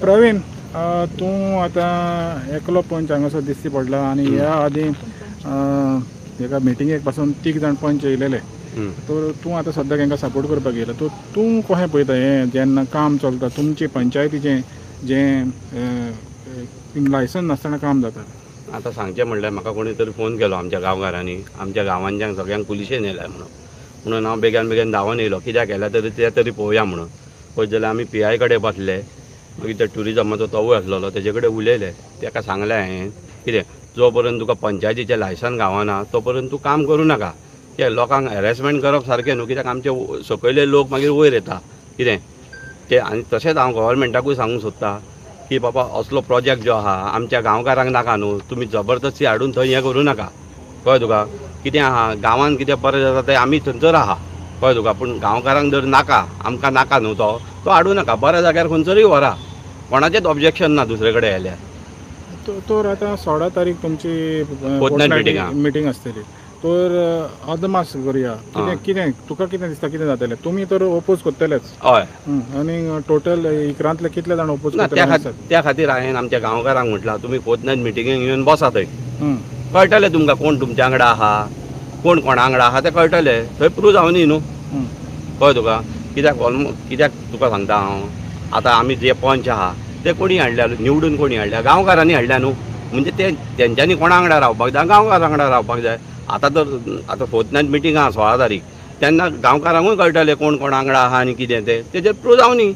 प्रवीण, तूं आतां एकलो पंच हांगासर दिसती पडला आनी ह्या आदीं एका मिटिंगेक पासून 3 जाण पंच येयलेले. तर तूं आतां सद्याक हांकां सपोर्ट करपाक येयला. तर तूं कशें पळयता हें जेन्ना काम चलता तुमचे पंचायतीचें जें लायसन नासतना काम जाता? आतां सांगचें म्हणल्यार म्हाका कोणी तरी फोन केलो आमच्या गांवकारांनी, आमच्या गांवांच्यान सगळ्यांक पुलिशेन येयल्या म्हणून हांव बेगीन बेगीन धांवन येयलो. कित्याक केल्या तरी तें तरी पळोवया म्हणून. पळयत जाल्यार आमी PI कडेन बसले. मागीर ते ट्युरिजमाचो तोवूय आसलेलो तेजे कडेन उलयले. ताका सांगलें हांवें कितें जो पर्यंत तुका पंचायतीचें लायसन गावना तो पर्यंत तूं काम करूं नाका. कित्याक लोकांक हॅरेसमेंट करप सारकें न्हू. कित्याक आमचे सकयले लोक मागीर वयर येता कितें ते. आनी तशेंच हांव गव्हर्मेंटाकूय सांगूंक सोदतां की बाबा असलो प्रोजेक्ट जो आहा आमच्या गांवकारांक नाका न्हू. तुमी जबरदस्ती हाडून थंय हें करूं नाका. कळ्ळें तुका. कितें आहा गांवांत कितें बरें जाता तें आमी थंयसर आहा. कळ्ळें तुका. पूण गांवकारांक जर नाका आमकां नाका न्हू तो हाडूं नाका. बऱ्या जाग्यार खंयसरूय व्हरा. कोणाचेंच ऑब्जेक्शन ना दुसरे कडेन येयल्यार. तर आतां 16 तारीख तुमची मिटींग आसतली. तर अदमास करुया. कितें तुका कितें दिसता कितें जातलें? तुमी तर ओपोज करतलेच. हय. आनी टोटल इकरांतले कितले जाण ओपोज करतले? त्या खातीर हांवें आमच्या गांवकारांक म्हटलां तुमी फोर्टनायट मिटिंगेक येवन बसा थंय. कळटलें तुमकां कोण तुमच्या वांगडा आहा कोण कोणा वांगडा आहा तें कळटलें. थंय प्रूव जावनी न्हू. कळ्ळें तुका. कित्याक तुका सांगता हांव आतां आमी जे पंच आहा ते कोणी हाडल्या निवडून कोणी हाडल्या गांवकारांनी हाडल्या न्हू. म्हणजे ते तेंच्यांनी कोणा वांगडा रावपाक जाय गांवकारां वांगडा रावपाक जाय. आतां फोर्टनायट मिटींग आहा 16 तारीख तेन्ना गांवकारांकूय कळटलें कोण कोणा वांगडा आहा आनी कितें तें तेजेर प्रूव जावनी.